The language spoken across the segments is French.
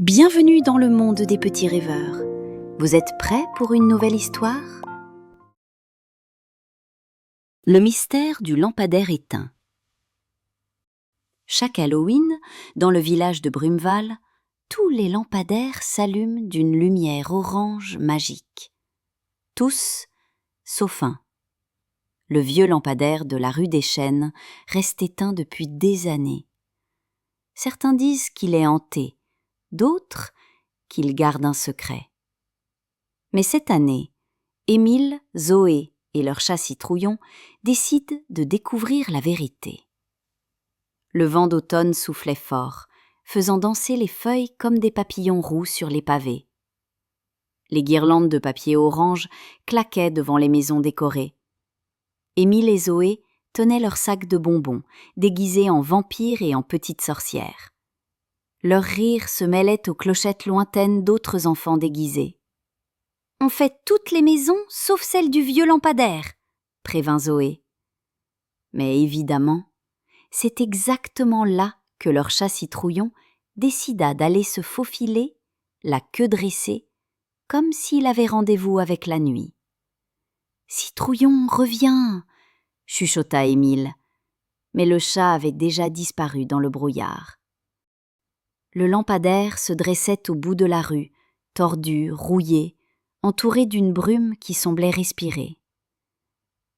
Bienvenue dans le monde des petits rêveurs. Vous êtes prêts pour une nouvelle histoire ? Le mystère du lampadaire éteint. Chaque Halloween, dans le village de Brumeval, tous les lampadaires s'allument d'une lumière orange magique. Tous, sauf un. Le vieux lampadaire de la rue des Chênes reste éteint depuis des années. Certains disent qu'il est hanté, d'autres qu'il garde un secret. Mais cette année, Émile, Zoé et leur chat Citrouillon décident de découvrir la vérité. Le vent d'automne soufflait fort, faisant danser les feuilles comme des papillons roux sur les pavés. Les guirlandes de papier orange claquaient devant les maisons décorées. Émile et Zoé tenaient leurs sacs de bonbons, déguisés en vampires et en petites sorcières. Leur rire se mêlait aux clochettes lointaines d'autres enfants déguisés. « On fait toutes les maisons sauf celle du vieux lampadaire », prévint Zoé. Mais évidemment, c'est exactement là que leur chat Citrouillon décida d'aller se faufiler, la queue dressée, comme s'il avait rendez-vous avec la nuit. « Citrouillon, reviens !» chuchota Émile, mais le chat avait déjà disparu dans le brouillard. Le lampadaire se dressait au bout de la rue, tordu, rouillé, entouré d'une brume qui semblait respirer.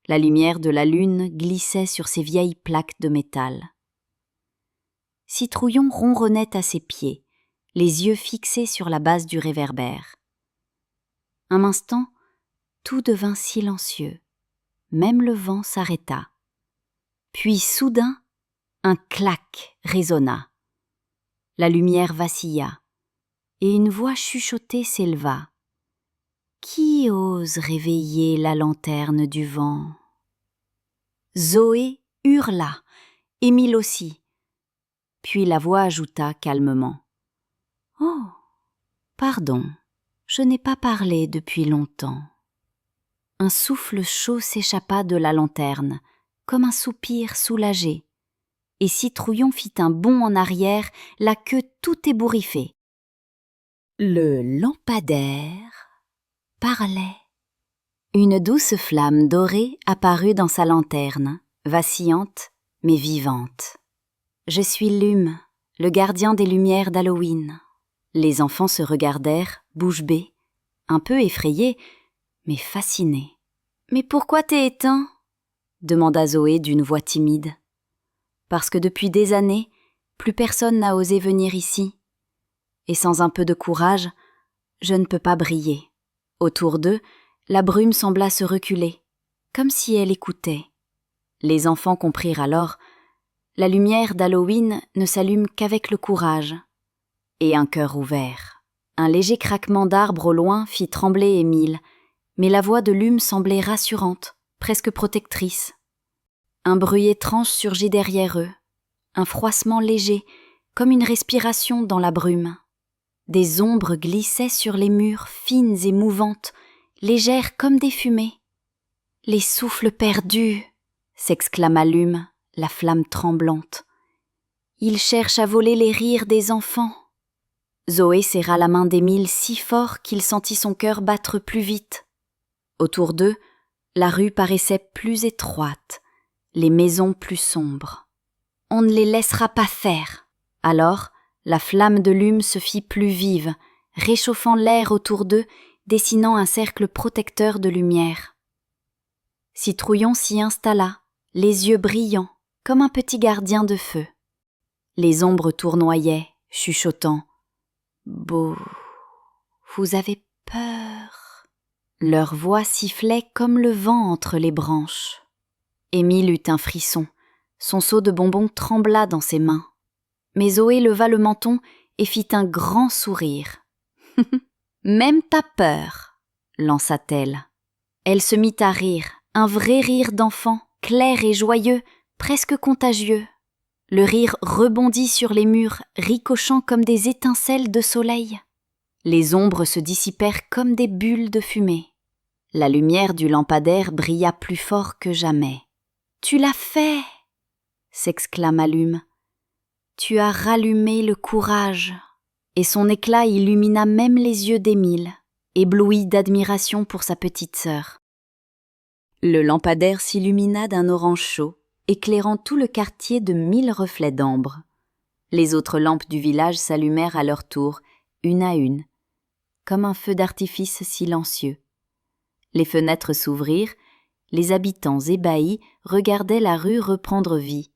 La lumière de la lune glissait sur ses vieilles plaques de métal. Citrouillon ronronnait à ses pieds, les yeux fixés sur la base du réverbère. Un instant, tout devint silencieux. Même le vent s'arrêta. Puis soudain, un clac résonna. La lumière vacilla, et une voix chuchotée s'éleva. Qui ose réveiller la lanterne du vent ? Zoé hurla, Émile aussi. Puis la voix ajouta calmement. « Oh, pardon, je n'ai pas parlé depuis longtemps. » Un souffle chaud s'échappa de la lanterne, comme un soupir soulagé, et Citrouillon fit un bond en arrière, la queue tout ébouriffée. Le lampadaire parlait. Une douce flamme dorée apparut dans sa lanterne, vacillante mais vivante. « Je suis Lume, le gardien des lumières d'Halloween. » Les enfants se regardèrent, bouche bée, un peu effrayés, mais fascinés. « Mais pourquoi t'es éteint ?» demanda Zoé d'une voix timide. « Parce que depuis des années, plus personne n'a osé venir ici. Et sans un peu de courage, je ne peux pas briller. » Autour d'eux, la brume sembla se reculer, comme si elle écoutait. Les enfants comprirent alors, la lumière d'Halloween ne s'allume qu'avec le courage et un cœur ouvert. Un léger craquement d'arbre au loin fit trembler Émile, mais la voix de Lume semblait rassurante, presque protectrice. Un bruit étrange surgit derrière eux, un froissement léger, comme une respiration dans la brume. Des ombres glissaient sur les murs, fines et mouvantes, légères comme des fumées. « Les souffles perdus !» s'exclama Lume, la flamme tremblante. « Ils cherchent à voler les rires des enfants. » Zoé serra la main d'Émile si fort qu'il sentit son cœur battre plus vite. Autour d'eux, la rue paraissait plus étroite, les maisons plus sombres. « On ne les laissera pas faire !» Alors, la flamme de Lume se fit plus vive, réchauffant l'air autour d'eux, dessinant un cercle protecteur de lumière. Citrouillon s'y installa, les yeux brillants, comme un petit gardien de feu. Les ombres tournoyaient, chuchotant. « Beau, vous avez peur ?» Leur voix sifflait comme le vent entre les branches. Émile eut un frisson, son seau de bonbons trembla dans ses mains. Mais Zoé leva le menton et fit un grand sourire. « Même t'as peur !» lança-t-elle. Elle se mit à rire, un vrai rire d'enfant, clair et joyeux, presque contagieux. Le rire rebondit sur les murs, ricochant comme des étincelles de soleil. Les ombres se dissipèrent comme des bulles de fumée. La lumière du lampadaire brilla plus fort que jamais. « Tu l'as fait !» s'exclama Lume. « Tu as rallumé le courage. » et son éclat illumina même les yeux d'Émile, ébloui d'admiration pour sa petite sœur. Le lampadaire s'illumina d'un orange chaud, éclairant tout le quartier de 1000 reflets d'ambre. Les autres lampes du village s'allumèrent à leur tour, une à une, comme un feu d'artifice silencieux. Les fenêtres s'ouvrirent, les habitants ébahis regardaient la rue reprendre vie.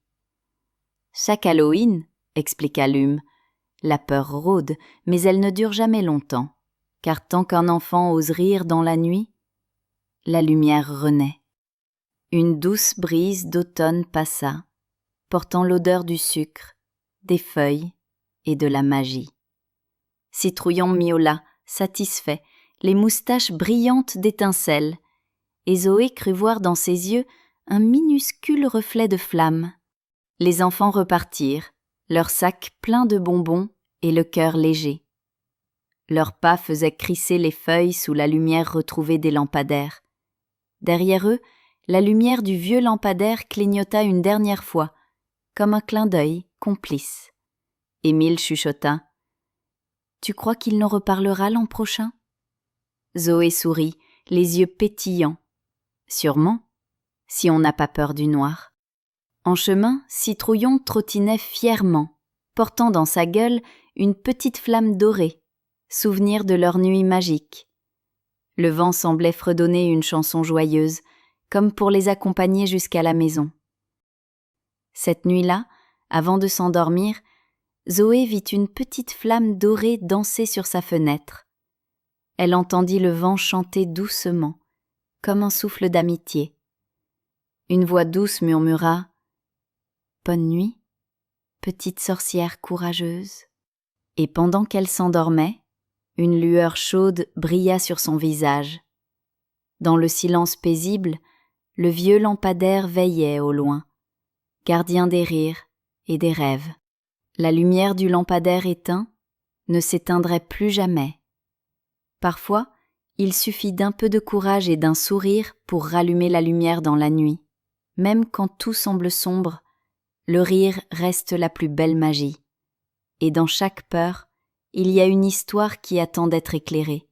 « Chaque Halloween, » expliqua Lume, « la peur rôde, mais elle ne dure jamais longtemps, car tant qu'un enfant ose rire dans la nuit, la lumière renaît. » Une douce brise d'automne passa, portant l'odeur du sucre, des feuilles et de la magie. Citrouillon miaula, satisfait, les moustaches brillantes d'étincelles, et Zoé crut voir dans ses yeux un minuscule reflet de flamme. Les enfants repartirent, leurs sacs pleins de bonbons et le cœur léger. Leurs pas faisaient crisser les feuilles sous la lumière retrouvée des lampadaires. Derrière eux, la lumière du vieux lampadaire clignota une dernière fois, comme un clin d'œil complice. Émile chuchota. « Tu crois qu'il nous reparlera l'an prochain ?» Zoé sourit, les yeux pétillants. « Sûrement, si on n'a pas peur du noir. » En chemin, Citrouillon trottinait fièrement, portant dans sa gueule une petite flamme dorée, souvenir de leur nuit magique. Le vent semblait fredonner une chanson joyeuse, comme pour les accompagner jusqu'à la maison. Cette nuit-là, avant de s'endormir, Zoé vit une petite flamme dorée danser sur sa fenêtre. Elle entendit le vent chanter doucement, comme un souffle d'amitié. Une voix douce murmura « Bonne nuit, petite sorcière courageuse. » Et pendant qu'elle s'endormait, une lueur chaude brilla sur son visage. Dans le silence paisible, le vieux lampadaire veillait au loin, gardien des rires et des rêves. La lumière du lampadaire éteint ne s'éteindrait plus jamais. Parfois, il suffit d'un peu de courage et d'un sourire pour rallumer la lumière dans la nuit. Même quand tout semble sombre, le rire reste la plus belle magie. Et dans chaque peur, il y a une histoire qui attend d'être éclairée.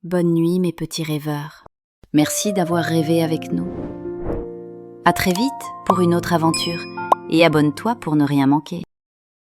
Bonne nuit, mes petits rêveurs. Merci d'avoir rêvé avec nous. À très vite pour une autre aventure et abonne-toi pour ne rien manquer.